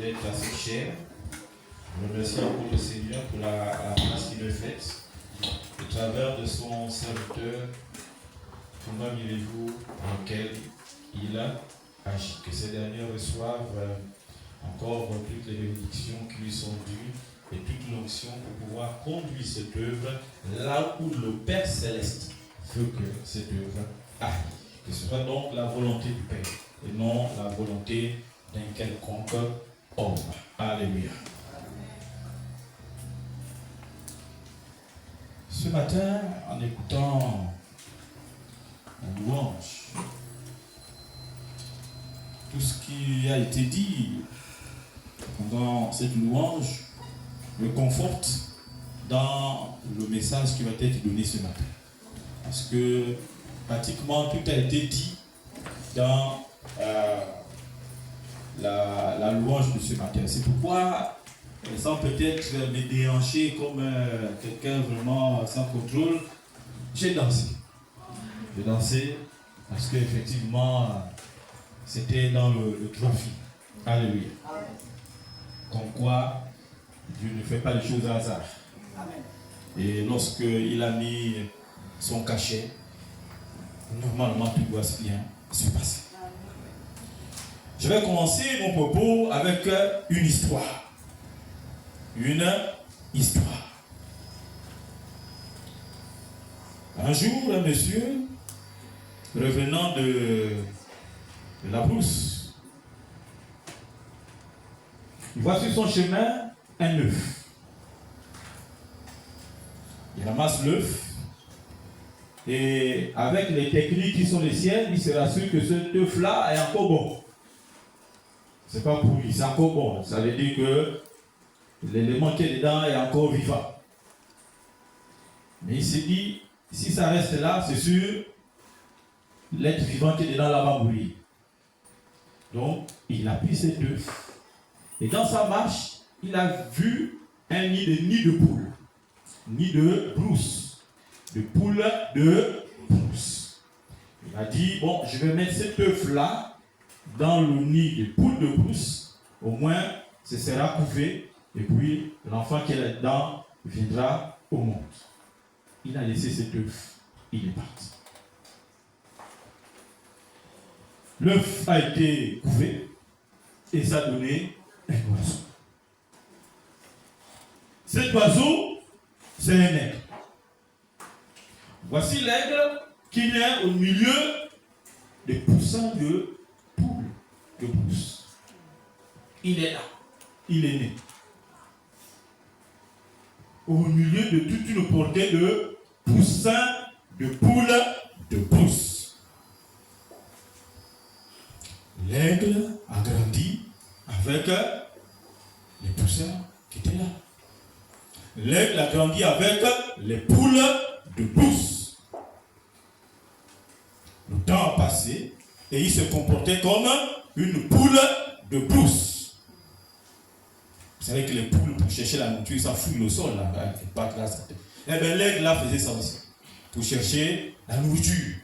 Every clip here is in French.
d'être assez cher. Je remercie encore le Seigneur pour la grâce qu'il a faite au travers de son serviteur, Thomas Milevou, dans lequel il a agi. Que ces derniers reçoivent encore toutes les bénédictions qui lui sont dues et toute l'onction pour pouvoir conduire cette œuvre là où le Père Céleste veut que cette œuvre aille. Que ce soit donc la volonté du Père et non la volonté d'un quelconque homme. Alléluia. Ce matin, en écoutant en louange, tout ce qui a été dit pendant cette louange me conforte dans le message qui va être donné ce matin. Parce que pratiquement tout a été dit dans la louange de ce matin. C'est pourquoi, sans peut-être me déhancher comme quelqu'un vraiment sans contrôle, j'ai dansé. J'ai dansé parce qu'effectivement, c'était dans le trophy. Alléluia. Comme quoi, Dieu ne fait pas les choses à hasard. Et lorsqu'il a mis son cachet, normalement tout doit bien se passer. Je vais commencer mon propos avec une histoire. Une histoire. Un jour, un monsieur, revenant de la brousse, il voit sur son chemin un œuf. Il ramasse l'œuf et avec les techniques qui sont les siennes, il se rassure que ce œuf-là est encore bon. C'est pas pour lui, c'est encore bon. Ça veut dire que l'élément qui est dedans est encore vivant. Mais il s'est dit, si ça reste là, c'est sûr, l'être vivant qui est dedans là va mourir. Donc, il a pris cet œuf. Et dans sa marche, il a vu un nid de poule. Nid de brousse. De poule de brousse. Il a dit, bon, je vais mettre cet œuf-là dans le nid de poule de brousse. Au moins, ce sera couvé. Et puis, l'enfant qui est là-dedans viendra au monde. Il a laissé cet œuf. Il est parti. L'œuf a été couvé et ça a donné un oiseau. Cet oiseau, c'est un aigle. Voici l'aigle qui vient au milieu des poussins de poules, de brousse. Il est là. Il est né. Au milieu de toute une portée de poussins de poules de brousse. L'aigle a grandi avec les poussins qui étaient là. L'aigle a grandi avec les poules de brousse. Le temps a passé et il se comportait comme une poule de brousse. Vous savez que les poules, pour chercher la nourriture, ça fouille le sol là. Eh bien, l'aigle là faisait ça aussi. Pour chercher la nourriture.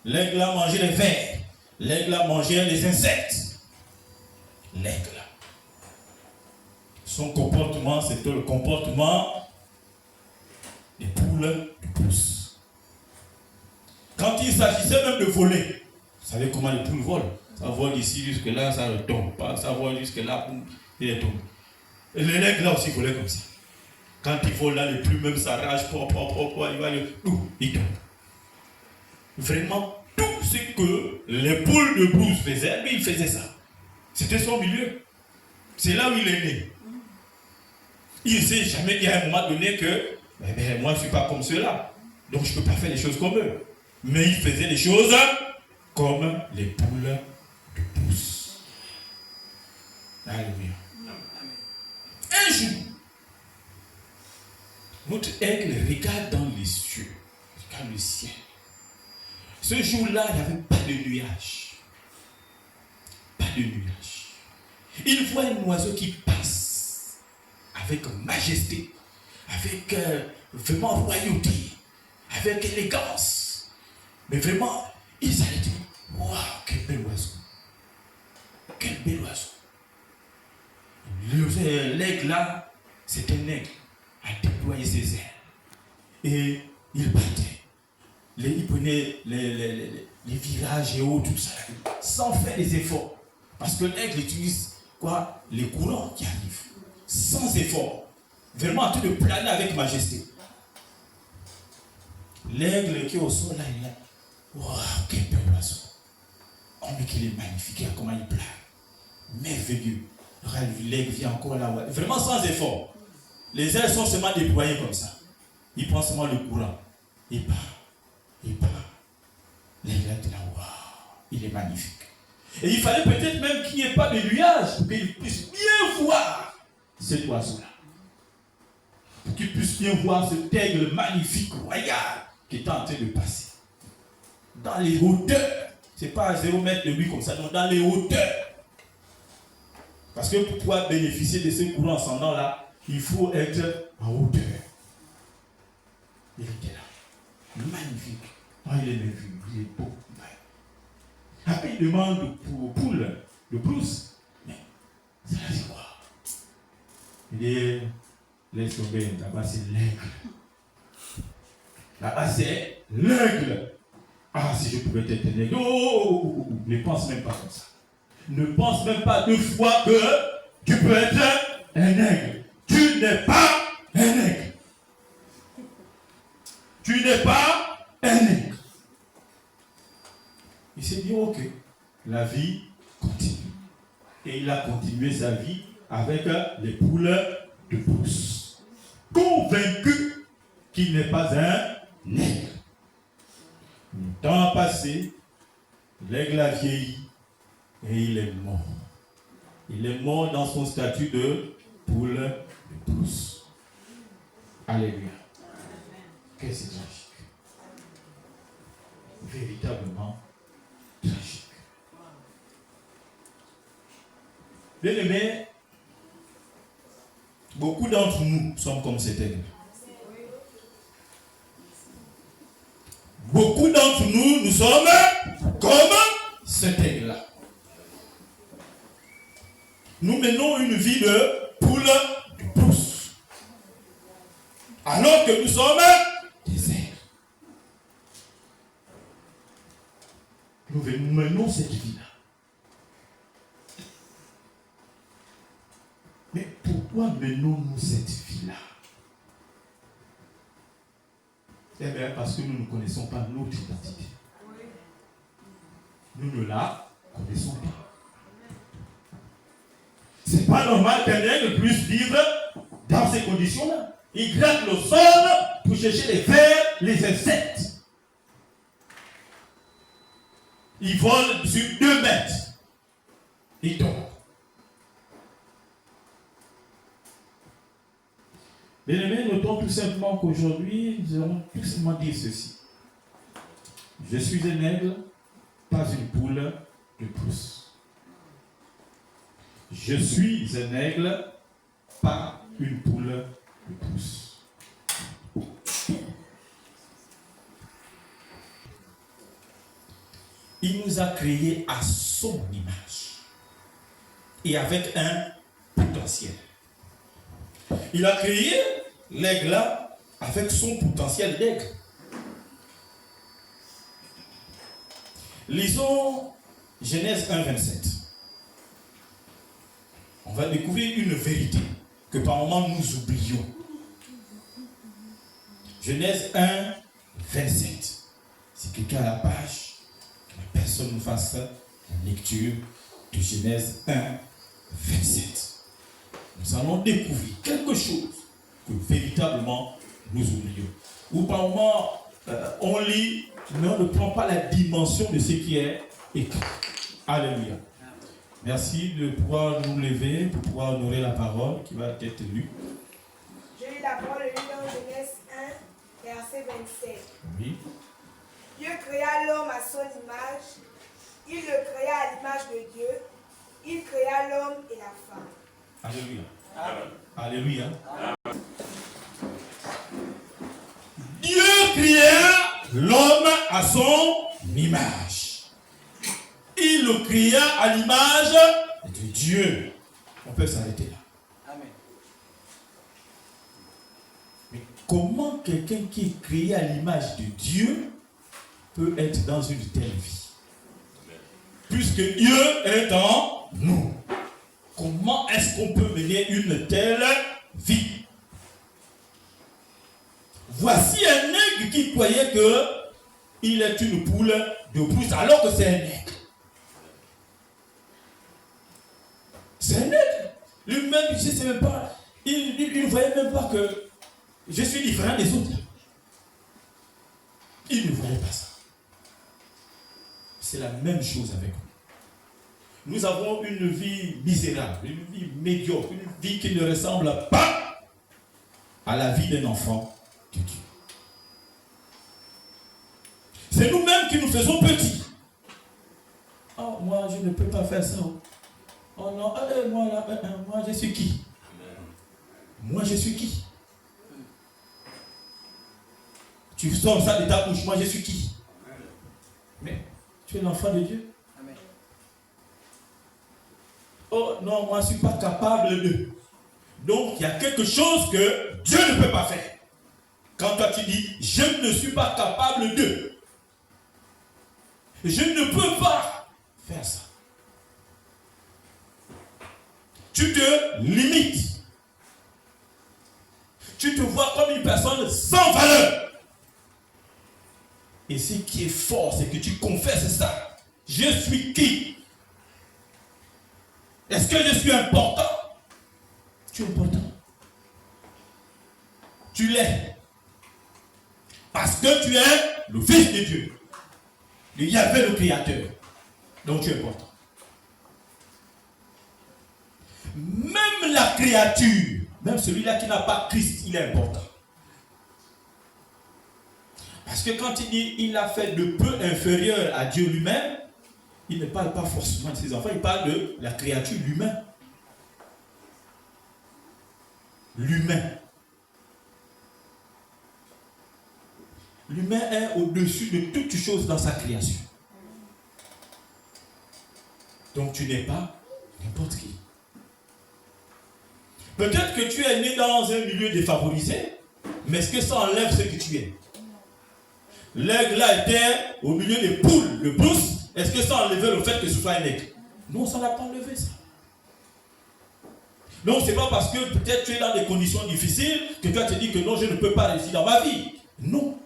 L'aigle a mangé les vers. L'aigle a mangé les insectes. L'aigle. Son comportement, c'était le comportement des poules de brousse. Quand il s'agissait même de voler, vous savez comment les poules volent. Ça vole d'ici jusque là, ça ne tombe pas. Ça vole jusque là, il est tombé. Et l'aigle là aussi volait comme ça. Quand il vole là, les plumes même s'arrachent, il va il tombe. Vraiment, tout ce que les poules de brousse faisaient, lui il faisait ça. C'était son milieu. C'est là où il est né. Il ne sait jamais, il y a un moment donné que moi je ne suis pas comme ceux-là. Donc je ne peux pas faire les choses comme eux. Mais il faisait les choses comme les poules de brousse. Alléluia. Un jour, notre aigle regarde dans les cieux, regarde le ciel. Ce jour-là, il n'y avait pas de nuages. Pas de nuages. Il voit un oiseau qui passe avec majesté, avec vraiment royauté, avec élégance. Mais vraiment, il s'allait dire, waouh, quel bel oiseau. Quel bel oiseau. l'aigle là, c'est un aigle, a déployé ses ailes. Et il battait. Il prenait les virages et autres, tout ça, sans faire des efforts. Parce que l'aigle utilise quoi? Les courants qui arrivent, sans effort. Vraiment en train de planer avec majesté. L'aigle qui est au sol là, il est là. Waouh, quel bel oiseau. Combien qu'il est magnifique, comment il plane. Merveilleux. L'aigle vient encore là, ouais. Vraiment sans effort. Les ailes sont seulement déployées comme ça. Il prend seulement le courant. Il part. Il part. L'aigle est là, waouh, il est magnifique. Et il fallait peut-être même qu'il n'y ait pas de nuages pour qu'il puisse bien voir cet oiseau-là. Pour qu'il puisse bien voir cet aigle magnifique, royal, qui est en train de passer. Dans les hauteurs. Ce n'est pas à 0 mètre de lui comme ça, non, dans les hauteurs. Parce que pour pouvoir bénéficier de ce courant ascendant-là, il faut être en hauteur. Il était là. Magnifique. Oh, il est merveilleux, il est beau. Après, il demande pour poule, le brousse. Mais ça c'est quoi? Il dit, laisse tomber, là-bas c'est l'aigle. Là-bas c'est l'aigle. Ah, si je pouvais être un aigle. Oh, ne pense même pas comme ça. Ne pense même pas 2 fois que tu peux être un aigle. Tu n'es pas un aigle. Tu n'es pas un aigle. Il s'est dit, ok, la vie continue. Et il a continué sa vie avec les poules de brousse. Convaincu qu'il n'est pas un aigle. Le temps a passé, l'aigle a vieilli et il est mort. Il est mort dans son statut de poule de brousse. Alléluia. Qu'est-ce que c'est tragique. Véritablement tragique. Bien aimé, beaucoup d'entre nous sommes comme cet aigle. Beaucoup d'entre nous, nous sommes comme cet aigle-là. Nous menons une vie de poule de brousse. Alors que nous sommes des aigles. Nous menons cette vie-là. Mais pourquoi menons-nous cette vie-là? Eh bien, parce que nous ne connaissons pas notre identité. Nous ne la connaissons pas. C'est pas normal qu'un aigle puisse vivre dans ces conditions-là. Il gratte le sol pour chercher les vers, les insectes. Il vole sur 2 mètres. Il tombe. Bien aimé, notons tout simplement qu'aujourd'hui, nous allons tout simplement dire ceci. Je suis un aigle, pas une poule de brousse. Je suis un aigle, pas une poule de brousse. Il nous a créés à son image et avec un potentiel. Il a créé l'aigle là avec son potentiel d'aigle. Lisons Genèse 1, 27. On va découvrir une vérité que par moments nous oublions. Genèse 1, 27. Si quelqu'un a la page, que la personne fasse la lecture de Genèse 1, 27. Nous allons découvrir quelque chose que véritablement nous oublions. Ou par moment, on lit, mais on ne prend pas la dimension de ce qui est écrit. Alléluia. Merci de pouvoir nous lever pour pouvoir honorer la parole qui va être lue. Je lis la parole dans Genèse 1, verset 27. Oui. Dieu créa l'homme à son image. Il le créa à l'image de Dieu. Il créa l'homme et la femme. Alléluia. Amen. Alléluia. Amen. Dieu créa l'homme à son image. Il le créa à l'image de Dieu. On peut s'arrêter là. Amen. comment quelqu'un qui est créé à l'image de Dieu peut être dans une telle vie? Puisque Dieu est en nous. Comment est-ce qu'on peut mener une telle vie? Voici un aigle qui croyait qu'il est une poule de brousse alors que c'est un aigle. C'est un aigle. Lui-même, je ne sais même pas, il ne voyait même pas que je suis différent des autres. Il ne voyait pas ça. C'est la même chose avec nous. Nous avons une vie misérable, une vie médiocre, une vie qui ne ressemble pas à la vie d'un enfant de Dieu. C'est nous-mêmes qui nous faisons petits. Oh, moi, je ne peux pas faire ça. Oh non, allez, moi, je suis qui? Moi, je suis qui? Tu sors ça de ta bouche, moi, je suis qui? Mais tu es l'enfant de Dieu. Oh non, moi je ne suis pas capable de. Donc il y a quelque chose que Dieu ne peut pas faire. Quand toi tu dis, je ne suis pas capable de. Je ne peux pas faire ça. Tu te limites. Tu te vois comme une personne sans valeur. Et ce qui est fort, c'est que tu confesses ça. Je suis qui? Est-ce que je suis important? Tu es important. Tu l'es. Parce que tu es le Fils de Dieu. Il y avait le Créateur. Donc tu es important. Même la créature, même celui-là qui n'a pas Christ, il est important. Parce que quand il dit il l'a fait de peu inférieur à Dieu lui-même, il ne parle pas forcément de ses enfants, il parle de la créature, l'humain. L'humain. L'humain est au-dessus de toute chose dans sa création. Donc tu n'es pas n'importe qui. Peut-être que tu es né dans un milieu défavorisé, mais est-ce que ça enlève ce que tu es? L'aigle là était au milieu des poules, le brousse. Est-ce que ça enlevait le fait que ce soit un aigle? Non, ça n'a pas enlevé ça. Donc, ce n'est pas parce que peut-être tu es dans des conditions difficiles que tu vas te dire que non, je ne peux pas réussir dans ma vie. Non.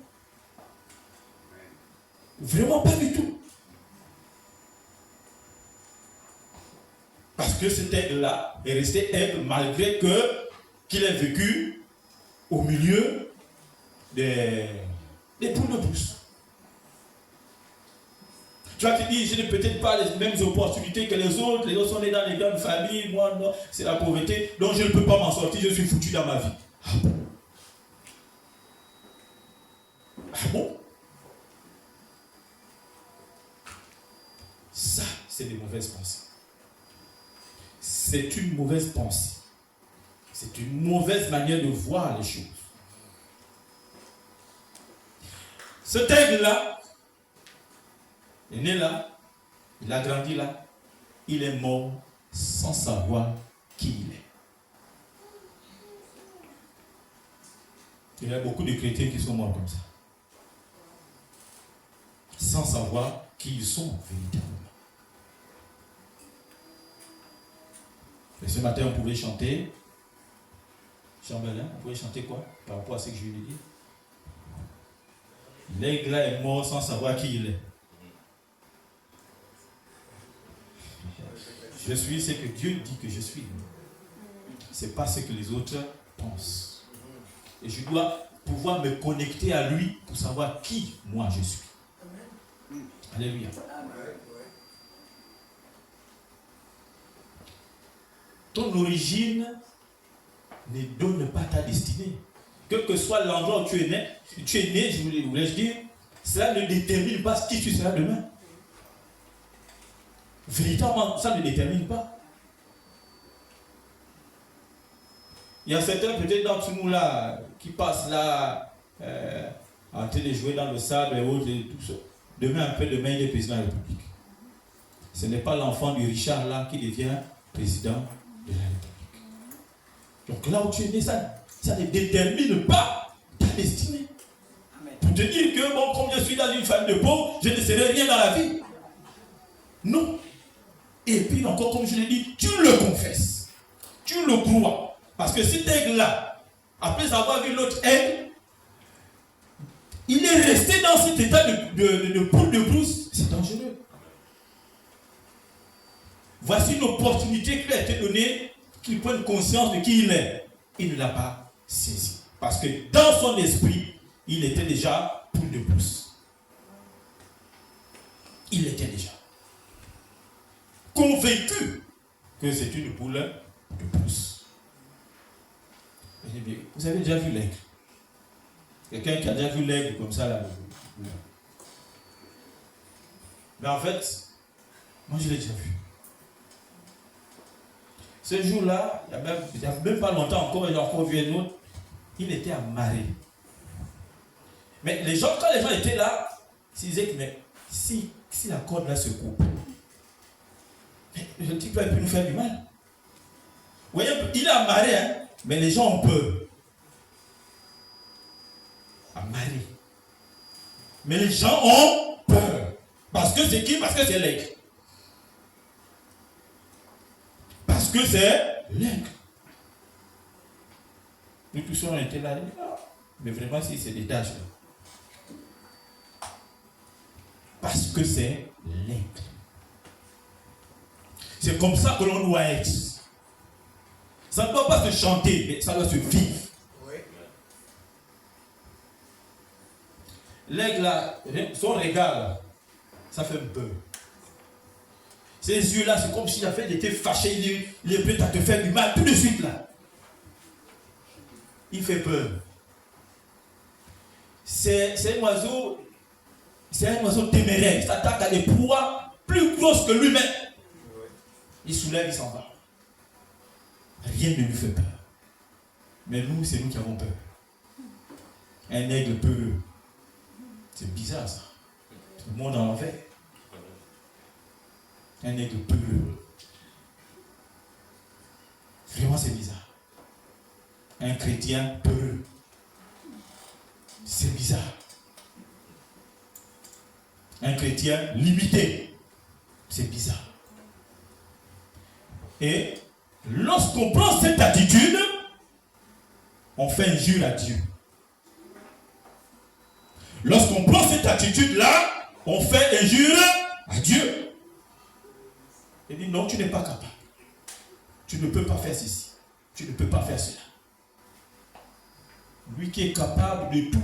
Vraiment pas du tout. Parce que cet aigle-là est resté aigle malgré qu'il ait vécu au milieu des poules de brousse. Tu vas te dire, je n'ai peut-être pas les mêmes opportunités que les autres sont nés dans les grandes familles, moi non, c'est la pauvreté, donc je ne peux pas m'en sortir, je suis foutu dans ma vie. Ah bon? Ah bon? Ça, c'est des mauvaises pensées. C'est une mauvaise pensée. C'est une mauvaise manière de voir les choses. Cet aigle-là, il est né là, il a grandi là, il est mort sans savoir qui il est. Il y a beaucoup de chrétiens qui sont morts comme ça. Sans savoir qui ils sont véritablement. Et ce matin, on pouvait chanter. Chambellan, on pouvait chanter quoi par rapport à ce que je lui ai dit? L'aigle là est mort sans savoir qui il est. Je suis ce que Dieu dit que je suis. Ce n'est pas ce que les autres pensent. Et je dois pouvoir me connecter à lui pour savoir qui moi je suis. Alléluia. Ton origine ne donne pas ta destinée. Quel que soit l'endroit où tu es né, je voulais dire, cela ne détermine pas qui tu seras demain. Véritablement, ça ne détermine pas. Il y a certains peut-être d'entre nous là qui passent là en train de jouer dans le sable et autres et tout ça. Demain, demain, il est président de la République. Ce n'est pas l'enfant de Richard là qui devient président de la République. Donc là où tu es né, ça ne détermine pas destiné. Pour te dire que, bon, comme je suis dans une famille de pauvres, je ne serai rien dans la vie. Non. Et puis encore, comme je l'ai dit, tu le confesses. Tu le crois. Parce que cet aigle-là, après avoir vu l'autre aigle, il est resté dans cet état de poule de brousse. C'est dangereux. Voici une opportunité qui lui a été donnée, qu'il prenne conscience de qui il est. Il ne l'a pas saisi. Parce que dans son esprit, il était déjà poule de brousse. Il était déjà convaincu que c'est une poule de brousse. Vous avez déjà vu l'aigle? Quelqu'un qui a déjà vu l'aigle comme ça là? Mais en fait, moi je l'ai déjà vu. Ce jour-là, il n'y a même pas longtemps encore, il a encore vu un autre. Il était amarré. Mais les gens, quand les gens étaient là, ils disaient que mais, si la corde là se coupe, le type là il peut nous faire du mal. Vous voyez, il est amarré, hein, mais les gens ont peur. Amarré. Mais les gens ont peur. Parce que c'est qui? Parce que c'est l'aigle. Parce que c'est l'aigle. Nous tous on était là. Mais vraiment, si c'est des tâches. Parce que c'est l'aigle. C'est comme ça que l'on doit être. Ça ne doit pas se chanter, mais ça doit se vivre. L'aigle, là, son regard, là, ça fait peur. Ses yeux-là, c'est comme s'il était fâché, il est prêt à te faire du mal tout de suite, là. Il fait peur. C'est un oiseau téméraire. Il s'attaque à des proies plus grosses que lui-même. Il soulève, il s'en va. Rien ne lui fait peur. Mais nous, c'est nous qui avons peur. Un aigle peureux. C'est bizarre ça. Tout le monde en fait. Un aigle peureux. Vraiment c'est bizarre. Un chrétien peureux. C'est bizarre. Un chrétien limité. C'est bizarre. Et lorsqu'on prend cette attitude, on fait injure à Dieu. Lorsqu'on prend cette attitude-là, on fait injure à Dieu. Il dit non, tu n'es pas capable. Tu ne peux pas faire ceci. Tu ne peux pas faire cela. Lui qui est capable de tout,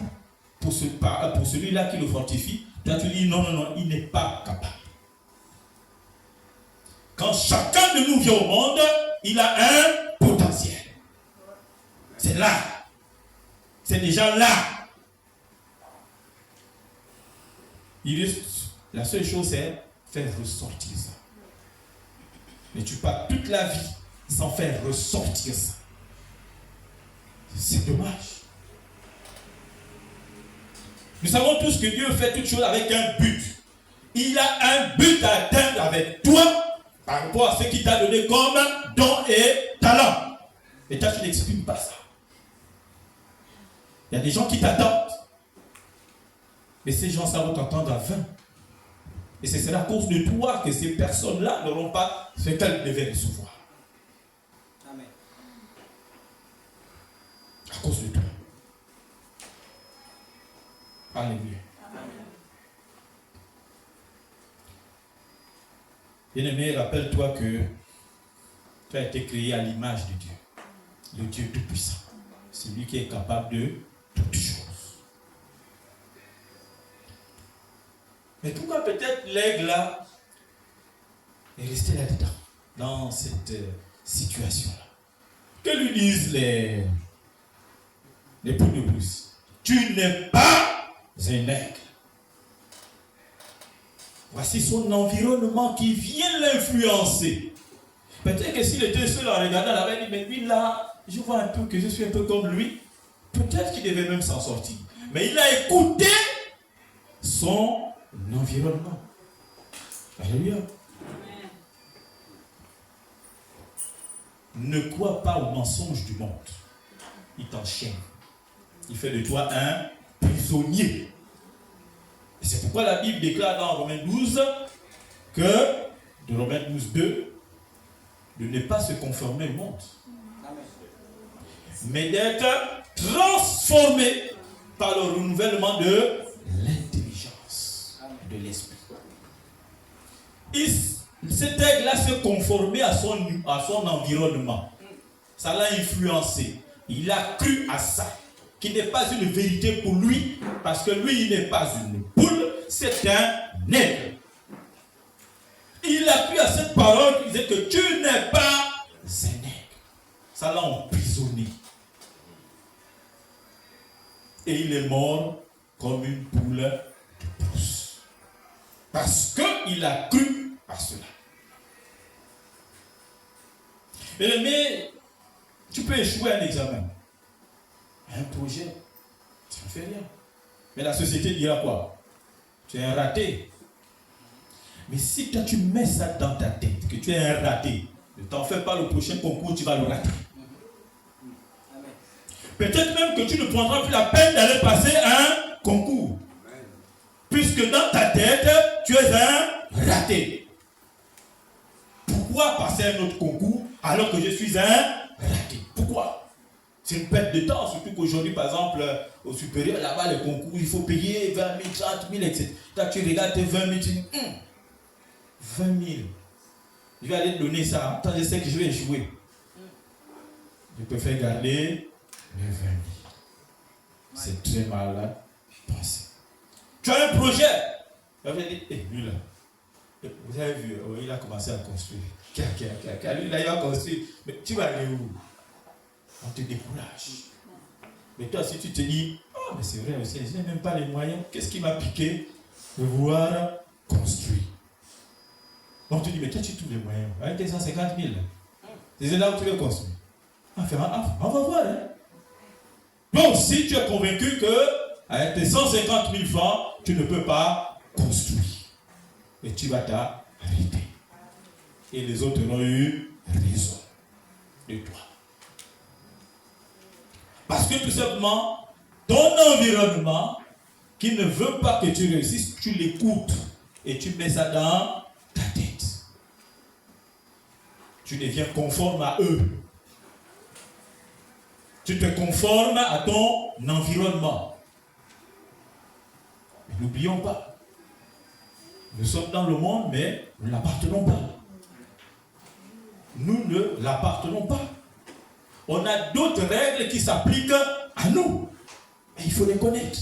pour celui-là qui le fortifie, toi tu dis non, il n'est pas capable. Quand chacun de nous vient au monde, il a un potentiel. C'est là. C'est déjà là. La seule chose, c'est faire ressortir ça. Mais tu pars toute la vie sans faire ressortir ça. C'est dommage. Nous savons tous que Dieu fait toutes choses avec un but. Il a un but à atteindre avec toi par rapport à ce qu'il t'a donné comme don et talent. Et toi, tu n'exprimes pas ça. Il y a des gens qui t'attendent. Mais ces gens, ça vont t'entendre à 20. Et c'est à cause de toi que ces personnes-là n'auront pas ce qu'elles devaient recevoir. Amen. À cause de toi. Alléluia. Bien-aimé, rappelle-toi que tu as été créé à l'image de Dieu. Le Dieu Tout-Puissant. C'est lui qui est capable de toutes choses. Mais pourquoi peut-être l'aigle là est resté là-dedans, dans cette situation-là? Que lui disent les poules de brousse? Tu n'es pas un aigle. Voici son environnement qui vient l'influencer. Peut-être que s'il était seul en regardant, il avait dit, mais lui là, je vois un peu que je suis un peu comme lui. Peut-être qu'il devait même s'en sortir. Mais il a écouté son environnement. Alléluia. Ne crois pas aux mensonges du monde. Il t'enchaîne. Il fait de toi un prisonnier. Et c'est pourquoi la Bible déclare dans Romains 12 que, de Romains 12, 2, de ne pas se conformer au monde, mais d'être transformé par le renouvellement de l'intelligence de l'esprit. Cet aigle-là s'est conformé à son environnement. Ça l'a influencé. Il a cru à ça, qui n'est pas une vérité pour lui, parce que lui, il n'est pas une poule, c'est un aigle. Il a cru à cette parole qui disait que tu n'es pas un aigle. Ça l'a emprisonné. Et il est mort comme une poule de brousse. Parce qu'il a cru à cela. Mais tu peux échouer à un examen, un projet, ça ne fait rien. Mais la société dira quoi? Tu es un raté. Mais si toi tu mets ça dans ta tête, que tu es un raté, ne t'en fais pas, le prochain concours, tu vas le rater. Peut-être même que tu ne prendras plus la peine d'aller passer un concours. Puisque dans ta tête, tu es un raté. Pourquoi passer un autre concours alors que je suis un raté? Pourquoi? C'est une perte de temps, surtout qu'aujourd'hui, par exemple, au supérieur, là-bas, les concours, il faut payer 20 000, 30 000, etc. Là, tu regardes tes 20 000, tu dis, 20 000. Je vais aller te donner ça. Attends, je sais que je vais jouer. Je préfère garder les 20 000. C'est très mal pensé. Tu as un projet. Je vais dire, lui là, vous avez vu, il a commencé à construire. Lui là, il va construire. Mais tu vas aller où? On te décourage. Mais toi, si tu te dis, oh, mais c'est vrai aussi, je n'ai même pas les moyens, qu'est-ce qui m'a piqué de vouloir construire? On te dit, mais toi, tu trouves les moyens. Avec tes 150 000, c'est là où tu veux construire. Enfin, on va voir. Hein? Donc, si tu es convaincu que avec tes 150 000 francs, tu ne peux pas construire. Et tu vas t'arrêter. Et les autres ont eu raison de toi. Parce que tout simplement, ton environnement qui ne veut pas que tu réussisses, tu l'écoutes et tu mets ça dans ta tête. Tu deviens conforme à eux. Tu te conformes à ton environnement. Mais n'oublions pas, nous sommes dans le monde, mais nous ne l'appartenons pas. Nous ne l'appartenons pas. On a d'autres règles qui s'appliquent à nous. Mais il faut les connaître.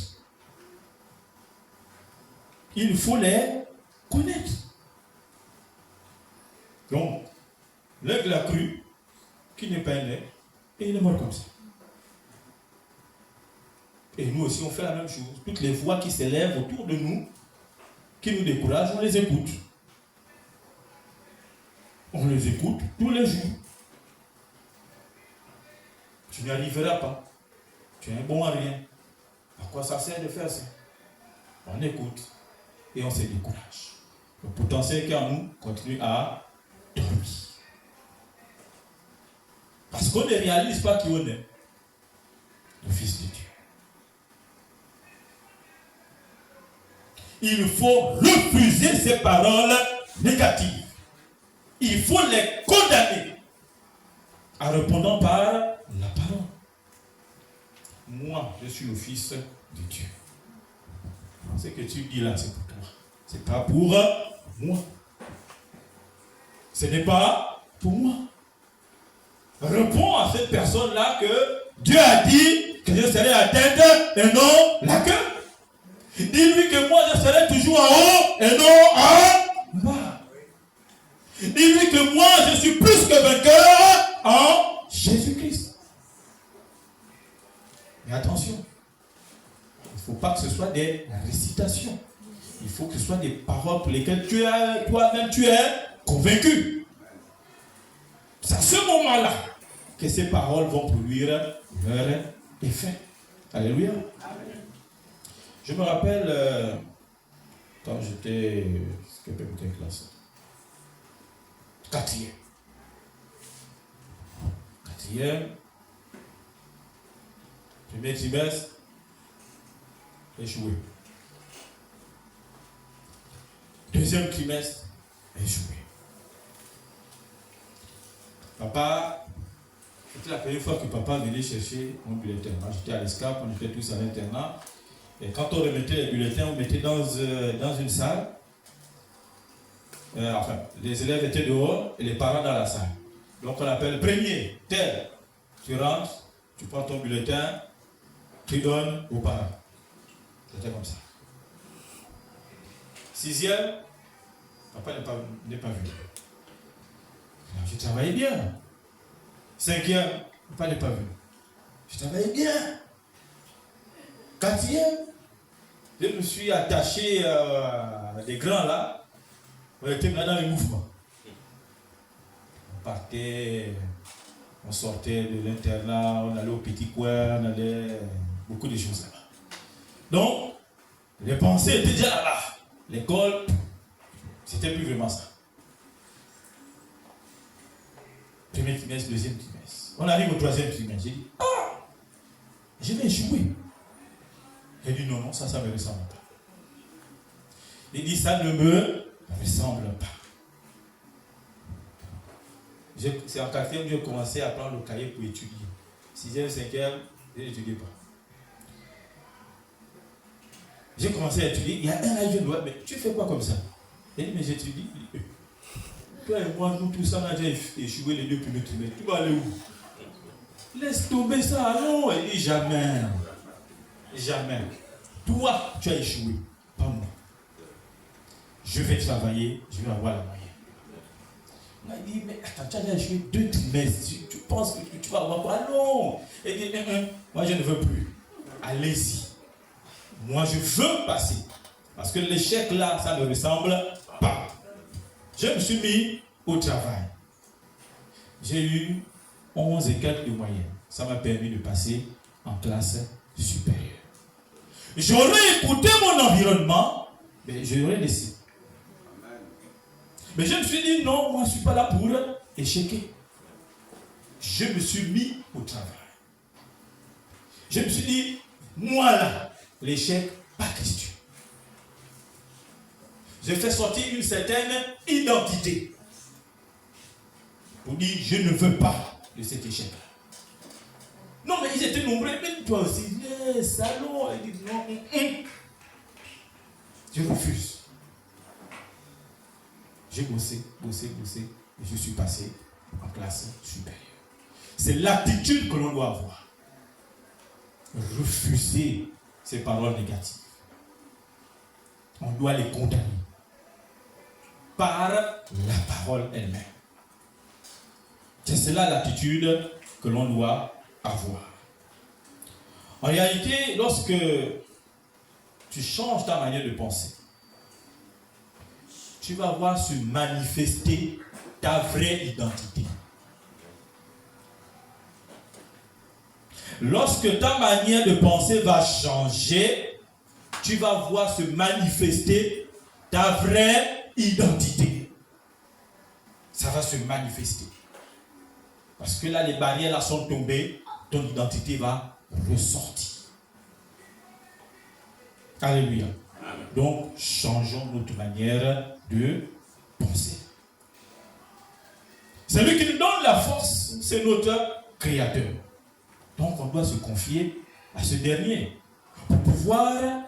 Il faut les connaître. Donc, l'aigle a cru qu'il n'est pas un aigle et il est mort comme ça. Et nous aussi, on fait la même chose. Toutes les voix qui s'élèvent autour de nous, qui nous découragent, on les écoute. On les écoute tous les jours. Tu n'y arriveras pas. Tu es un bon à rien. À quoi ça sert de faire ça? On écoute et on se décourage. Le potentiel qui est en nous continue à dormir. Parce qu'on ne réalise pas qui on est. Le Fils de Dieu. Il faut refuser ces paroles négatives. Il faut les condamner en répondant par la parole. Moi, je suis le Fils de Dieu. Ce que tu dis là, c'est pour toi. Ce n'est pas pour moi. Ce n'est pas pour moi. Réponds à cette personne-là que Dieu a dit que je serai la tête et non la queue. Dis-lui que moi, je serai toujours en haut et non en bas. Dis-lui que moi, je suis plus que vainqueur en Jésus-Christ. Mais attention, il ne faut pas que ce soit des récitations. Il faut que ce soit des paroles pour lesquelles toi-même tu es convaincu. C'est à ce moment-là que ces paroles vont produire leur effet. Alléluia. Je me rappelle quand j'étais classe. Quatrième. Je Premier trimestre, échoué. Deuxième trimestre, échoué. Papa, c'était la première fois que papa venait chercher mon bulletin. Moi, j'étais à l'ESCAP, on était tous à l'internat. Et quand on remettait les bulletins, on mettait dans une salle. Enfin, les élèves étaient dehors et les parents dans la salle. Donc on appelle premier, tel. Tu rentres, tu prends ton bulletin, tu donnes aux parents. C'était comme ça. Sixième, papa n'est pas venu. Alors, je travaillais bien. Cinquième, papa n'est pas venu. Je travaillais bien. Quatrième, je me suis attaché à des grands là. On était là dans les mouvements. On partait, on sortait de l'internat, on allait au petit coin, on allait beaucoup de choses là-bas. Donc, les pensées étaient déjà là-bas. L'école, c'était plus vraiment ça. Premier trimestre, deuxième trimestre. On arrive au troisième trimestre. J'ai dit, je vais échouer. J'ai dit, non, ça ne me ressemble pas. Il dit, ça ne me ressemble pas. C'est en quatrième que j'ai commencé à prendre le cahier pour étudier. Sixième, cinquième, je n'étudiais pas. J'ai commencé à étudier. Il y a un là, je dis, mais tu fais quoi comme ça? Il dit, mais j'étudie. Toi et moi, nous tous, on a déjà échoué les 2 premiers trimestres. Tu vas aller où? Laisse tomber ça, non. Il dit, jamais. Jamais. Toi, tu as échoué, pas moi. Je vais travailler, je vais avoir la moyenne. On m'a dit, mais attends, tu as déjà échoué 2 trimestres. Tu penses que tu vas avoir quoi? Non. Il dit, moi je ne veux plus. Allez-y. Moi je veux passer. Parce que l'échec là, ça ne ressemble pas. Je me suis mis au travail. J'ai eu 11 et quelques de moyenne. Ça m'a permis de passer en classe supérieure. J'aurais écouté mon environnement, mais je l'aurais laissé. Mais je me suis dit, non, moi je ne suis pas là pour échequer. Je me suis mis au travail. Je me suis dit, moi là, l'échec, pas question. J'ai fait sortir une certaine identité. Pour dire, je ne veux pas de cet échec-là. Non, mais ils étaient nombreux, même toi aussi. Les salauds, ils disent non. Je refuse. J'ai bossé, et je suis passé en classe supérieure. C'est l'attitude que l'on doit avoir. Refuser ces paroles négatives. On doit les condamner par la parole elle-même. C'est cela l'attitude que l'on doit avoir. En réalité, lorsque tu changes ta manière de penser, tu vas voir se manifester ta vraie identité. Lorsque ta manière de penser va changer, tu vas voir se manifester ta vraie identité. Ça va se manifester. Parce que là, les barrières là sont tombées, ton identité va ressortir. Alléluia. Donc, changeons notre manière de penser. Celui qui nous donne la force, c'est notre Créateur. Donc, on doit se confier à ce dernier pour pouvoir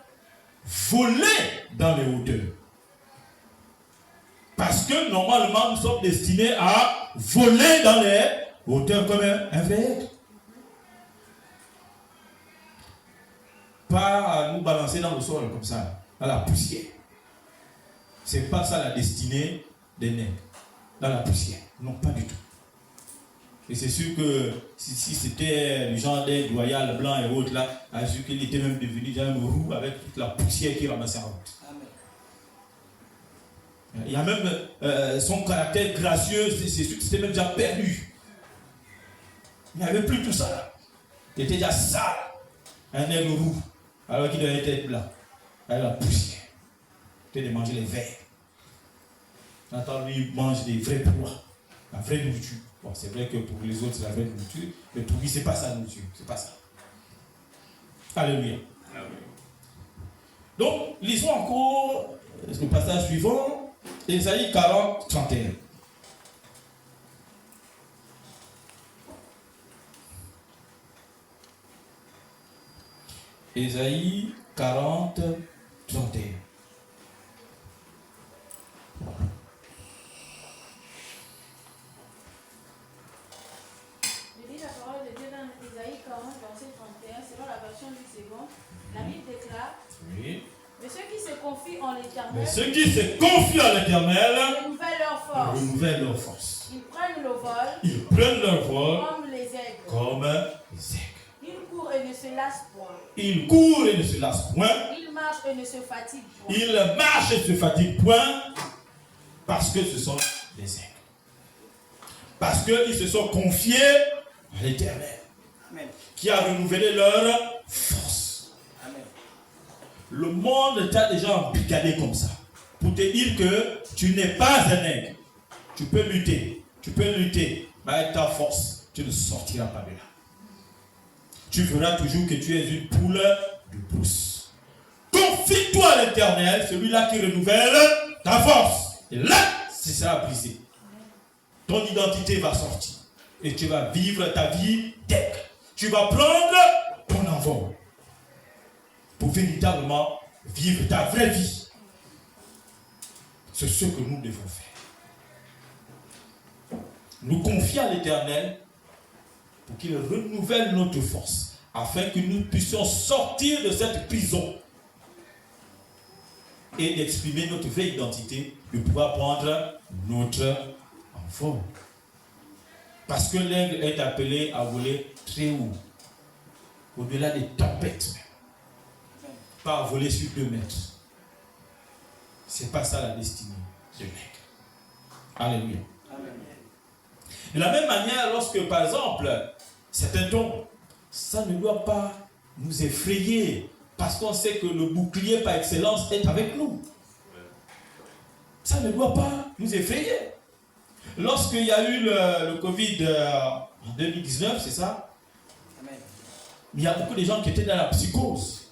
voler dans les hauteurs. Parce que normalement, nous sommes destinés à voler dans les hauteurs comme un vrai être. Pas à nous balancer dans le sol comme ça, dans la poussière. C'est pas ça la destinée des nègres, dans la poussière. Non, pas du tout. Et c'est sûr que si c'était le genre d'aigle royal, blanc et autres là, c'est sûr qu'il était même devenu déjà un roux avec toute la poussière qui ramassait en route. Il y a même son caractère gracieux, c'est sûr que c'était même déjà perdu. Il n'y avait plus tout ça là. Il était déjà sale, un aigle roux, alors qu'il devait être blanc, avec la poussière. Il était de manger les vers. Maintenant, lui, il mange des vrais proies, la vraie nourriture. Bon, c'est vrai que pour les autres, c'est la vraie nourriture, mais pour lui, ce n'est pas sa nourriture, c'est pas ça. Alléluia. Donc, lisons encore le passage suivant, Ésaïe 40, 31. Ésaïe 40, 31. Je lis la parole de Dieu dans Ésaïe 40, verset 31, selon la version du second. La Bible déclare: Oui. Mais ceux qui se confient en l'Éternel, Mais ceux qui se confient à l'Éternel renouvellent leur force. renouvellent leur force. Ils prennent le vol Ils prennent leur vol comme les aigles. comme les aigles. Ils courent et ne se lassent point. Ils courent et ne se lassent point. Ils marchent et ne se fatiguent point. Ils marchent et ne se fatiguent point parce que ce sont des aigles. Parce qu'ils se sont confiés à l'Éternel qui a renouvelé leur force. Amen. Le monde t'a déjà embrigadé comme ça pour te dire que tu n'es pas un aigle. Tu peux lutter, mais avec ta force, tu ne sortiras pas de là. Tu verras toujours que tu es une poule de brousse. Confie-toi à l'Éternel, celui-là qui renouvelle ta force. Et là, ce sera brisé. Ton identité va sortir. Et tu vas vivre ta vie d'aigle. Tu vas prendre ton envol. Pour véritablement vivre ta vraie vie. C'est ce que nous devons faire. Nous confier à l'Éternel pour qu'il renouvelle notre force, afin que nous puissions sortir de cette prison et d'exprimer notre vraie identité, de pouvoir prendre notre envol. Parce que l'aigle est appelé à voler très haut, au-delà des tempêtes, pas à voler sur 2 mètres. C'est pas ça la destinée de l'aigle. Alléluia. De la même manière, lorsque par exemple, certains tombent, ça ne doit pas nous effrayer, parce qu'on sait que le bouclier par excellence est avec nous. Ça ne doit pas nous effrayer. Lorsqu'il y a eu le Covid en 2019, c'est ça? Amen. Il y a beaucoup de gens qui étaient dans la psychose.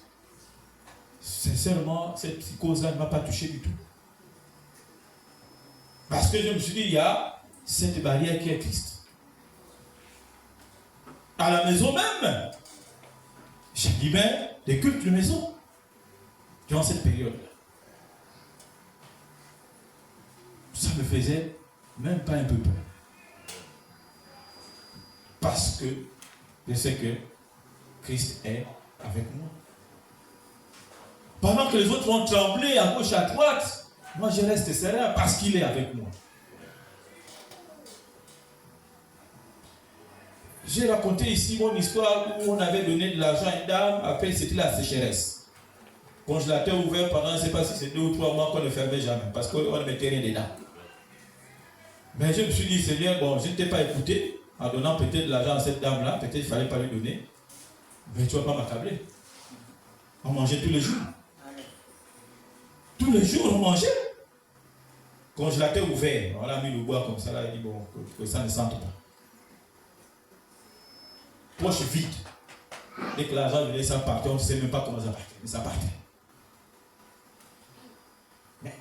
Sincèrement, cette psychose-là ne m'a pas touché du tout. Parce que je me suis dit, il y a cette barrière qui est Christ. À la maison même, j'animais des cultes de maison durant cette période-là. Ça me faisait même pas un peu peur. Parce que je sais que Christ est avec moi. Pendant que les autres vont trembler à gauche, à droite, moi je reste serein parce qu'il est avec moi. J'ai raconté ici mon histoire où on avait donné de l'argent à une dame, après c'était la sécheresse. Congélateur ouvert pendant, je ne sais pas si c'est 2 ou 3 mois qu'on ne fermait jamais, parce qu'on ne mettait rien dedans. Mais je me suis dit, Seigneur, bon, je ne t'ai pas écouté, en donnant peut-être de l'argent à cette dame-là, peut-être qu'il ne fallait pas lui donner, mais tu ne vas pas m'accabler. On mangeait tous les jours. Tous les jours, on mangeait. Congélateur ouvert, on a mis le bois comme ça, là, il dit, bon, que ça ne sente pas. Poche vide. Dès que l'argent venait, ça partait, on ne sait même pas comment ça partait, mais ça partait. Mais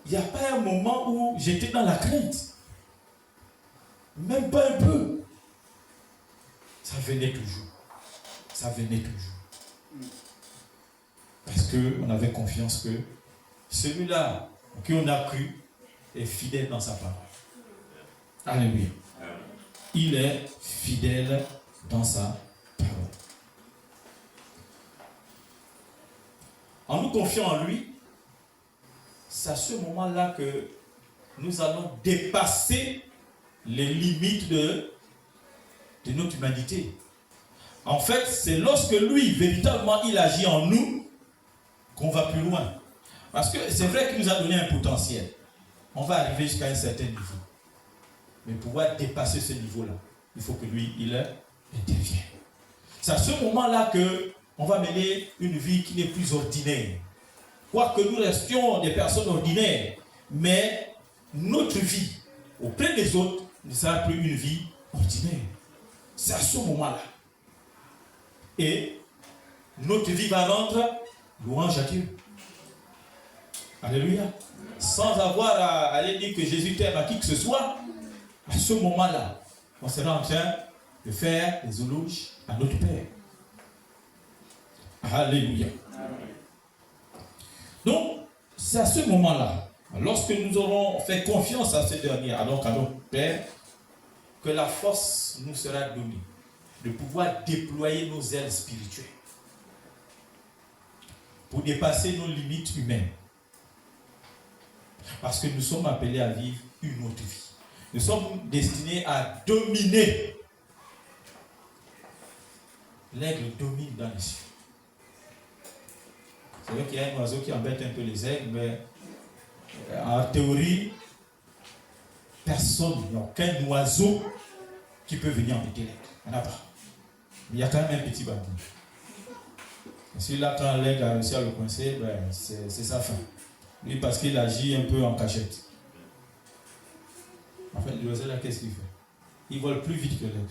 il n'y a pas un moment où j'étais dans la crainte. Même pas un peu. Ça venait toujours. Ça venait toujours. Parce qu'on avait confiance que celui-là, qui on a cru, est fidèle dans sa parole. Alléluia. Il est fidèle dans sa parole. En nous confiant en lui, c'est à ce moment-là que nous allons dépasser les limites de notre humanité. En fait, c'est lorsque lui, véritablement, il agit en nous, qu'on va plus loin. Parce que c'est vrai qu'il nous a donné un potentiel. On va arriver jusqu'à un certain niveau. Mais pour pouvoir dépasser ce niveau-là, il faut que lui, il intervienne. C'est à ce moment-là qu'on va mener une vie qui n'est plus ordinaire. Quoique nous restions des personnes ordinaires, mais notre vie auprès des autres ne sera plus une vie ordinaire. C'est à ce moment-là. Et notre vie va rendre louange à Dieu. Alléluia. Sans avoir à aller dire que Jésus t'aime à qui que ce soit, à ce moment-là, on sera en train de faire des éloges à notre Père. Alléluia. Donc, c'est à ce moment-là, lorsque nous aurons fait confiance à ce dernier, alors qu'à notre Père, que la force nous sera donnée de pouvoir déployer nos ailes spirituelles pour dépasser nos limites humaines. Parce que nous sommes appelés à vivre une autre vie. Nous sommes destinés à dominer. L'aigle domine dans les cieux. C'est vrai qu'il y a un oiseau qui embête un peu les aigles, mais en théorie, personne, il n'y a aucun oiseau qui peut venir embêter l'aigle. Il n'y en a pas. Mais il y a quand même un petit bandit. Et celui-là, quand l'aigle a réussi à le coincer, ben, c'est sa fin. Lui, parce qu'il agit un peu en cachette. En fait, l'oiseau là, qu'est-ce qu'il fait? Il vole plus vite que l'aigle.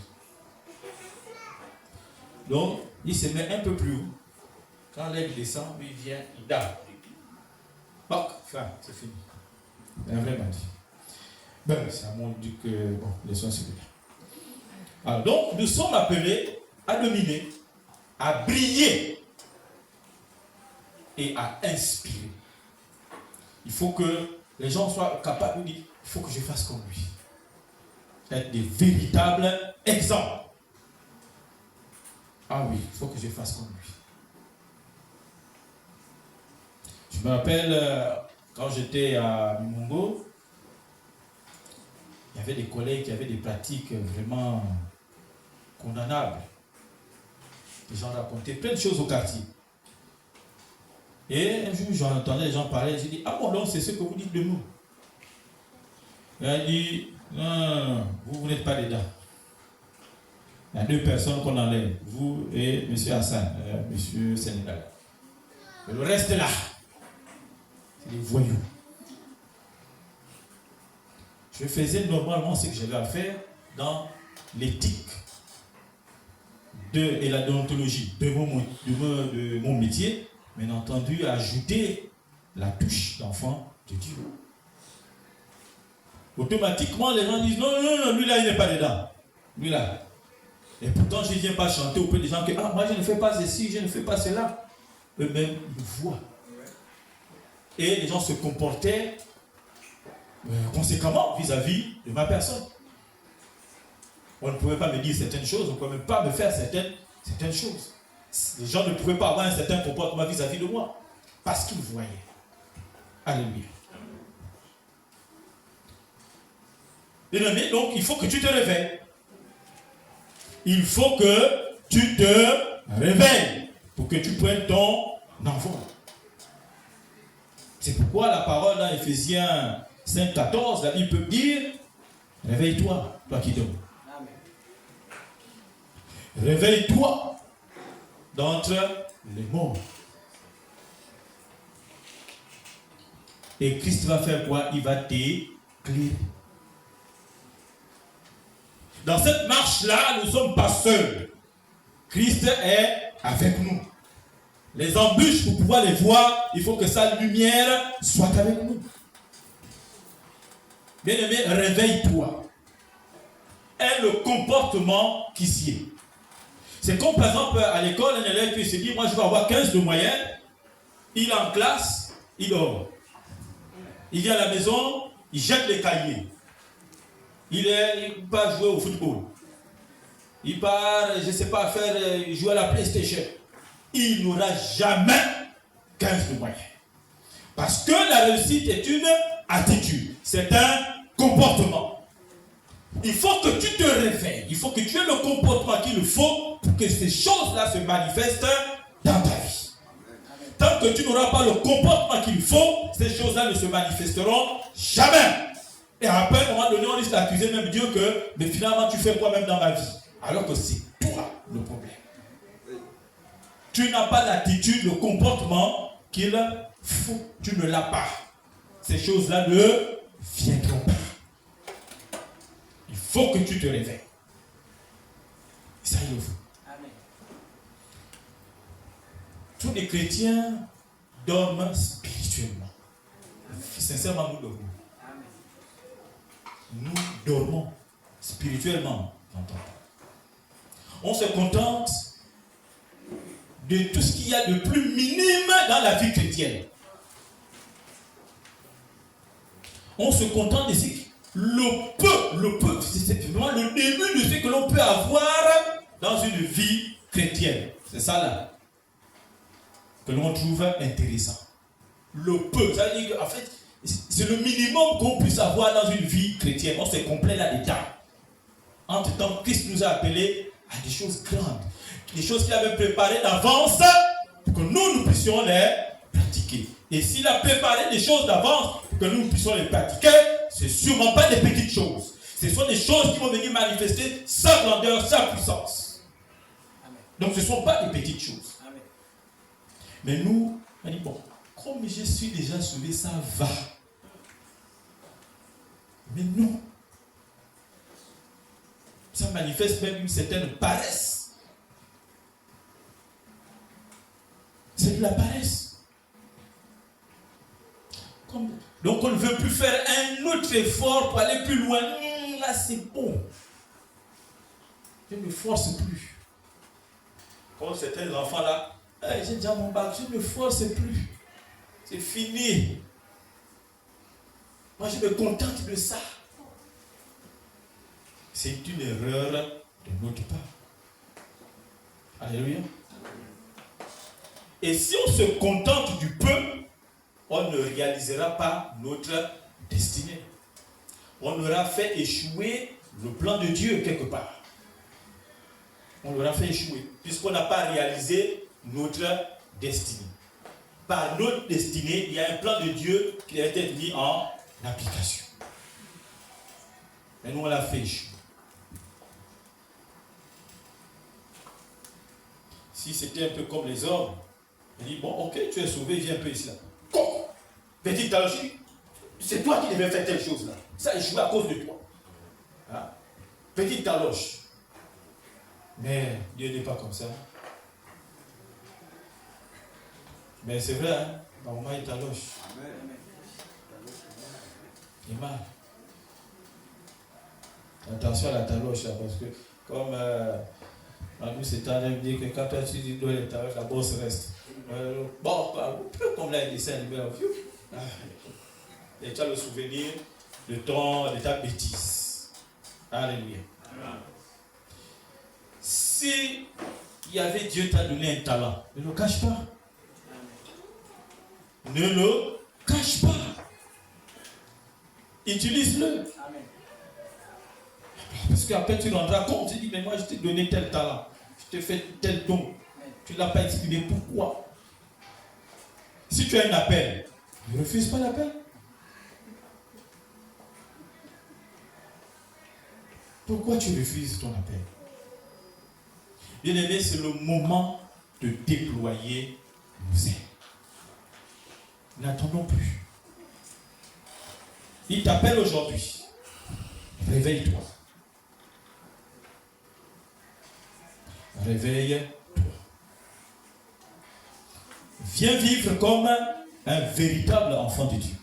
Donc, il se met un peu plus haut. Quand l'aigle descend, lui vient, il dame. Hop, fin, c'est fini. C'est un vrai bandit. Ben, ça montre que, bon, les soins c'est là. Alors, donc, nous sommes appelés à dominer, à briller et à inspirer. Il faut que les gens soient capables de dire, il faut que je fasse comme lui. Être des véritables exemples. Ah oui, il faut que je fasse comme lui. Je me rappelle, quand j'étais à Mungo, il y avait des collègues qui avaient des pratiques vraiment condamnables. Les gens racontaient plein de choses au quartier. Et un jour, j'entendais les gens parler, j'ai dit, ah bon, donc c'est ce que vous dites de nous. Il a dit, non, vous n'êtes pas dedans. Il y a deux personnes qu'on enlève, vous et M. Hassan, M. Sénégal. Et le reste là, c'est des voyous. Je faisais normalement ce que j'avais à faire dans l'éthique et la déontologie de mon métier, bien entendu, ajouter la touche d'enfant de Dieu. Automatiquement, les gens disent non, lui là, il n'est pas dedans. Lui là. Et pourtant, je ne viens pas chanter auprès des gens que, moi, je ne fais pas ceci, je ne fais pas cela. Eux-mêmes, ils voient. Et les gens se comportaient conséquemment vis-à-vis de ma personne. On ne pouvait pas me dire certaines choses, on ne pouvait même pas me faire certaines choses. Les gens ne pouvaient pas avoir un certain comportement vis-à-vis de moi. Parce qu'ils voyaient. Alléluia. Bien-aimé, donc il faut que tu te réveilles. Il faut que tu te réveilles pour que tu prennes ton envol. C'est pourquoi la parole dans Ephésiens 5,14, la Bible peut dire, réveille-toi, toi qui dors. Réveille-toi d'entre les morts. Et Christ va faire quoi? Il va t'éclairer. Dans cette marche-là, nous ne sommes pas seuls. Christ est avec nous. Les embûches, pour pouvoir les voir, il faut que sa lumière soit avec nous. Bien-aimé, réveille-toi. Est le comportement qui s'y est. C'est comme par exemple à l'école, un élève qui se dit, moi je vais avoir 15 de moyenne, il est en classe, il dort. Il vient à la maison, il jette les cahiers. Il part jouer au football. Il part, je ne sais pas, jouer à la PlayStation. Il n'aura jamais 15 de moyenne. Parce que la réussite est une attitude. C'est un comportement. Il faut que tu te réveilles. Il faut que tu aies le comportement qu'il faut pour que ces choses-là se manifestent dans ta vie. Tant que tu n'auras pas le comportement qu'il faut, ces choses-là ne se manifesteront jamais. Et après, à un moment donné, on risque d'accuser même Dieu que, mais finalement, tu fais quoi même dans ma vie? Alors que c'est toi le problème. Tu n'as pas l'attitude, le comportement qu'il faut. Tu ne l'as pas. Ces choses-là ne viendront pas. Il faut que tu te réveilles. Ça y est. les chrétiens dorment spirituellement. Sincèrement, nous dormons. Nous dormons spirituellement. On se contente de tout ce qu'il y a de plus minime dans la vie chrétienne. On se contente de ce que le peu, c'est vraiment le début de ce que l'on peut avoir dans une vie chrétienne. C'est ça là que l'on trouve intéressant. Le peu, ça veut dire qu'en fait, c'est le minimum qu'on puisse avoir dans une vie chrétienne. On se complaît là-dedans. Entre-temps, Christ nous a appelés à des choses grandes, des choses qu'il avait préparées d'avance pour que nous puissions les pratiquer. Et s'il a préparé des choses d'avance pour que nous puissions les pratiquer, ce ne sont sûrement pas des petites choses. Ce sont des choses qui vont venir manifester sa grandeur, sa puissance. Amen. Donc ce ne sont pas des petites choses. Amen. Mais nous, on dit, bon, comme je suis déjà sauvé, ça va. Mais non. Ça manifeste même une certaine paresse. C'est de la paresse. Donc on ne veut plus faire un autre effort pour aller plus loin. Là c'est bon. Je ne me force plus. Comme certains enfants là, hey, j'ai déjà mon bac, je ne me force plus. C'est fini. Moi je me contente de ça. C'est une erreur de notre part. Alléluia. Et si on se contente du peu, on ne réalisera pas notre destinée. On aura fait échouer le plan de Dieu quelque part. On l'aura fait échouer, puisqu'on n'a pas réalisé notre destinée. Par notre destinée, il y a un plan de Dieu qui a été mis en application. Mais nous, on l'a fait échouer. Si c'était un peu comme les hommes, il dit, bon, ok, tu es sauvé, viens un peu ici là. Petit taloche, c'est toi qui devais faire telle chose là. Ça a échoué à cause de toi. Hein? Petite taloche. Mais Dieu n'est pas comme ça. Mais c'est vrai, hein? Maman il taloche. Il est mal. Attention à la taloche là, parce que comme nous c'est tendance de dire que quand toi tu dis dois les taloches, la bosse reste. Bon, un peu comme là il dessin et tu as le souvenir de ta bêtise. Alléluia. Si il y avait Dieu t'a donné un talent, ne le cache pas. Ne le cache pas. Utilise-le. Parce qu'après tu rendras compte, tu dis, mais moi je t'ai donné tel talent, je t'ai fait tel don. Tu ne l'as pas exprimé, pourquoi? Si tu as un appel, ne refuse pas l'appel. Pourquoi tu refuses ton appel? Bien aimé, c'est le moment de déployer nos ailes. N'attendons plus. Il t'appelle aujourd'hui. Réveille-toi. Réveille-toi. Viens vivre comme un véritable enfant de Dieu.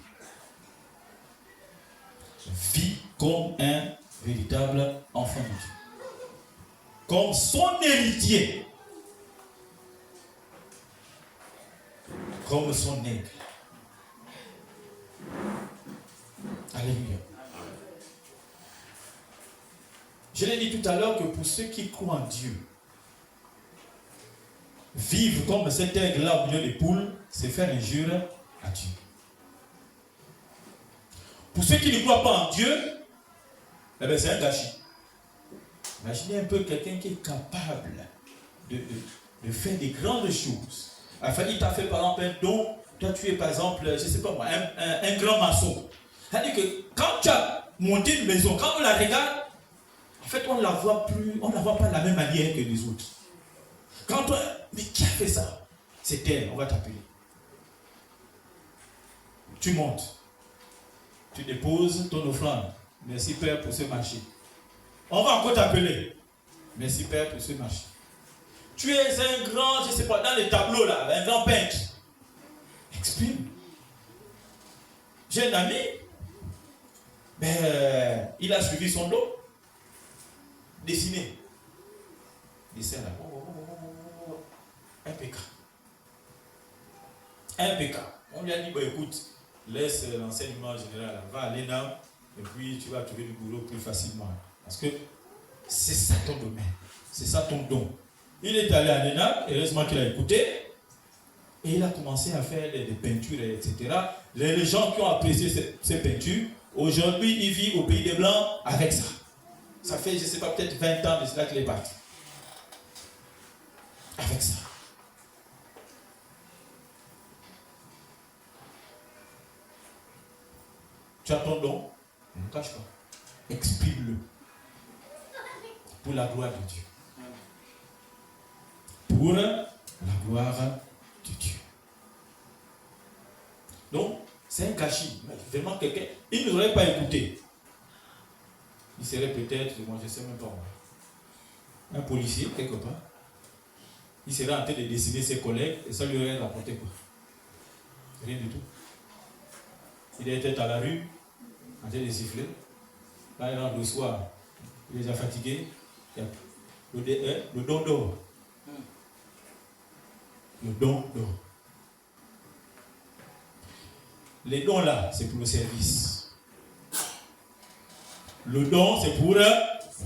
Vis comme un véritable enfant de Dieu. Comme son héritier. Comme son aigle. Alléluia. Je l'ai dit tout à l'heure que pour ceux qui croient en Dieu, vivre comme cet aigle-là au milieu des poules, c'est faire injure à Dieu. Pour ceux qui ne croient pas en Dieu, eh bien, c'est un gâchis. Imaginez un peu quelqu'un qui est capable de faire des grandes choses. Enfin, il t'a fait par exemple un don. Toi, tu es par exemple, je ne sais pas moi, un grand maçon. C'est-à-dire que quand tu as monté une maison, quand on la regarde, en fait, on ne la voit plus, on ne la voit pas de la même manière que les autres. Quand toi, mais qui a fait ça? C'est elle, on va t'appeler. Tu montes. Tu déposes ton offrande. Merci Père pour ce marché. On va encore t'appeler. Merci Père pour ce marché. Tu es un grand, je ne sais pas, dans les tableaux là, un grand peintre. Exprime. J'ai un ami, il a suivi son dos. Dessiner. Dessin là. Impeccable. Impeccable. On lui a dit, écoute, laisse l'enseignement général, va à l'ENAM, et puis tu vas trouver du boulot plus facilement. Parce que c'est ça ton domaine. C'est ça ton don. Il est allé à l'ENAM, heureusement qu'il a écouté, et il a commencé à faire des peintures, etc. Les gens qui ont apprécié ces peintures, aujourd'hui, il vit au pays des Blancs avec ça. Ça fait, je ne sais pas, peut-être 20 ans de cela qu'il est parti. Avec ça. Tu as ton don, ne cache pas. Exprime-le. Pour la gloire de Dieu. Pour la gloire de Dieu. Donc, c'est un gâchis. Vraiment, quelqu'un, il ne nous aurait pas écouté. Il serait peut-être, moi je ne sais même pas, un policier, quelque part. Il serait en train de dessiner ses collègues et ça lui aurait rapporté quoi? Rien du tout. Il est peut-être à la rue, en train de siffler. Là, il rentre le soir. Il est déjà fatigué. Le don d'or. Le don d'or. Les dons là, c'est pour le service. Le don, c'est pour le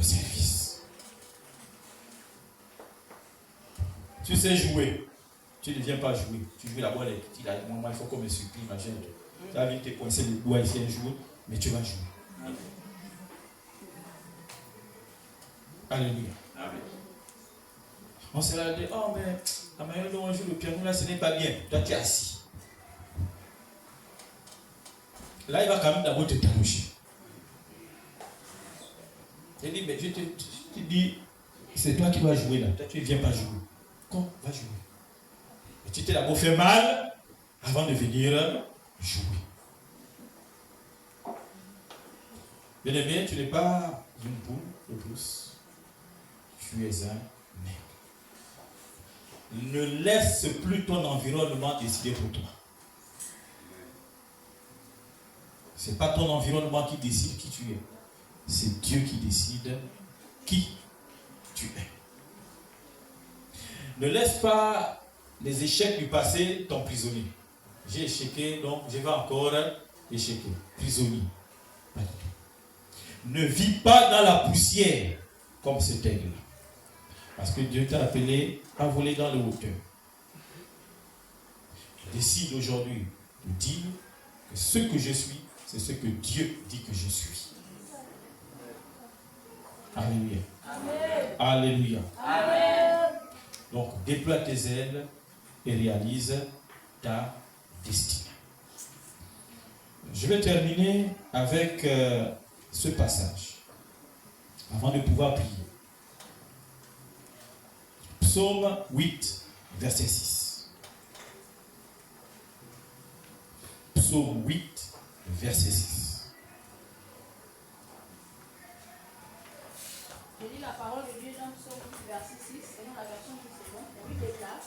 service. Tu sais jouer. Tu ne viens pas jouer. Tu joues la boîte. Il faut qu'on me supplie, machin. Tu as envie de te coincer les doigts ici un jour, mais tu vas jouer. Alléluia. Amen. On s'est là dit, oh mais la manière dont on joue le piano là, ce n'est pas bien. Toi tu es assis. Là il va quand même d'abord te taroucher. Il dit, mais je te dis, c'est toi qui vas jouer là. Toi tu ne viens pas jouer. Comment va jouer? Et tu t'es d'abord fait mal avant de venir jouer. Bien aimé, tu n'es pas une poule de plus. Tu es un maître. Ne laisse plus ton environnement décider pour toi. Ce n'est pas ton environnement qui décide qui tu es. C'est Dieu qui décide qui tu es. Ne laisse pas les échecs du passé t'emprisonner. J'ai échequé, donc je vais encore échequer. Prisonnier. Pas du tout. Ne vis pas dans la poussière comme cet aigle. Parce que Dieu t'a appelé à voler dans les hauteurs. Décide aujourd'hui de dire que ce que je suis, c'est ce que Dieu dit que je suis. Alléluia. Amen. Alléluia. Amen. Donc, déploie tes ailes et réalise ta destinée. Je vais terminer avec ce passage avant de pouvoir prier. Psaume 8, verset 6. Psaume 8, verset 6. Je lis la parole de Dieu dans Psaume 8, verset 6, selon la version du second. On lui déclare: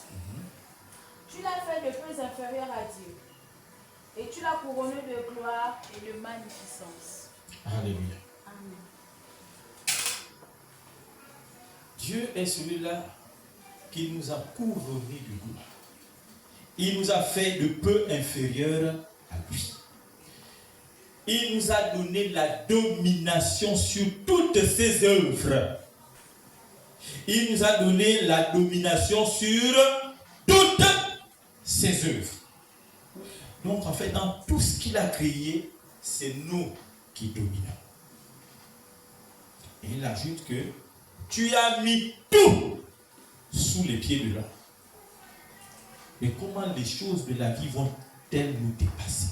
Tu l'as fait de peu inférieur à Dieu, et tu l'as couronné de gloire et de magnificence. Alléluia. Amen. Dieu est celui-là qui nous a couronnés de gloire. Il nous a fait de peu inférieurs à lui. Il nous a donné la domination sur toutes ses œuvres. Il nous a donné la domination sur toutes ses œuvres. Donc en fait, dans tout ce qu'il a créé, c'est nous qui dominons. Et il ajoute que tu as mis tout sous les pieds de l'homme. Mais comment les choses de la vie vont-elles nous dépasser?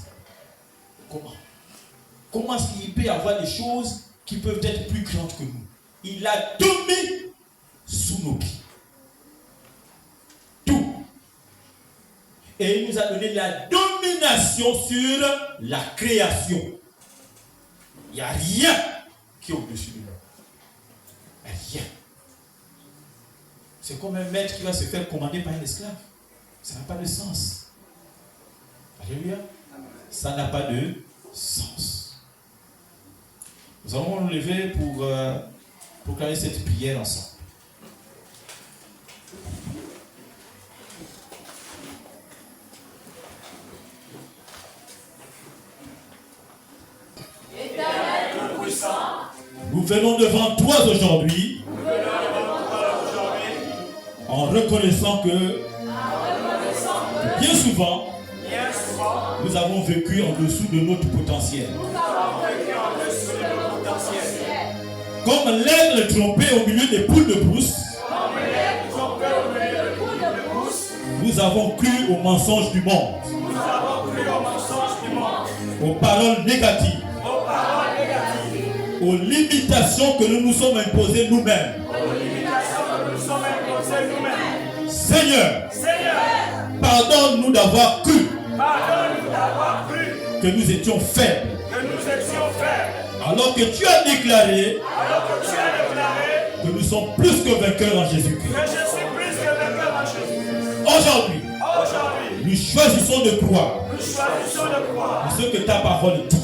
Comment est-ce qu'il peut y avoir des choses qui peuvent être plus grandes que nous? Il a tout mis sous nos pieds. Tout. Et il nous a donné la domination sur la création. Il n'y a rien qui est au-dessus de nous. Rien. C'est comme un maître qui va se faire commander par un esclave. Ça n'a pas de sens. Alléluia. Ça n'a pas de sens. Nous allons nous lever pour proclamer cette prière ensemble. Éternel tout-puissant, nous venons devant toi aujourd'hui en reconnaissant que bien souvent, nous avons vécu en dessous de notre potentiel. Comme l'aigle trompé au milieu des poules de brousse, nous avons cru aux mensonges du monde, aux paroles négatives, aux limitations que nous nous sommes imposées nous-mêmes. Seigneur, pardonne-nous d'avoir cru que nous étions faibles. Alors que tu as déclaré que nous sommes plus que vainqueurs en Jésus-Christ. Aujourd'hui, nous choisissons de croire en ce que ta parole dit.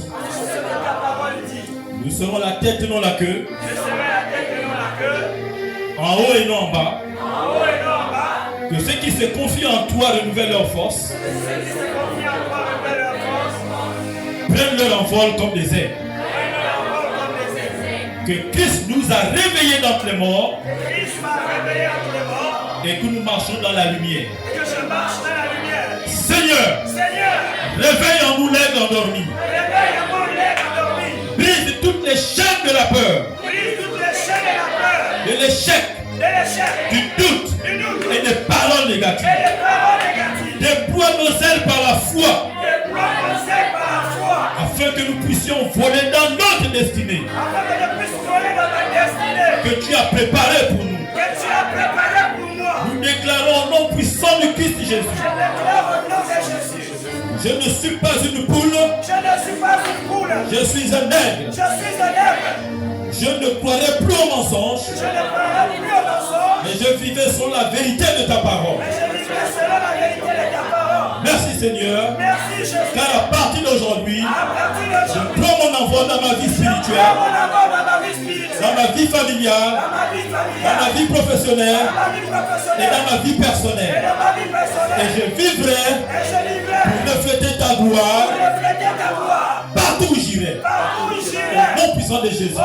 Nous serons la tête et non la queue, en haut et non en bas. Que ceux qui se confient en toi renouvellent leur force, prennent leur envol comme des ailes. Que Christ nous a réveillés d'entre les morts et que nous marchons dans la lumière. Seigneur, réveille en nous l'aigle endormi. Brise toutes les chaînes de la peur, de l'échec, du doute et des paroles négatives. Déploie nos ailes par la foi afin que nous puissions voler dans notre destinée que tu as préparée pour nous. Nous déclarons au nom puissant du Christ Jésus. Je ne suis pas une poule. Je suis un aigle. Je ne croirai plus aux mensonges. Mais je vivrai selon la vérité de ta parole. Merci Seigneur. Car à partir d'aujourd'hui, je prends mon envol dans ma vie spirituelle, dans ma vie familiale, dans ma vie professionnelle et dans ma vie personnelle. Et je vivrai pour refléter ta gloire partout où j'irai. Au nom puissant de Jésus.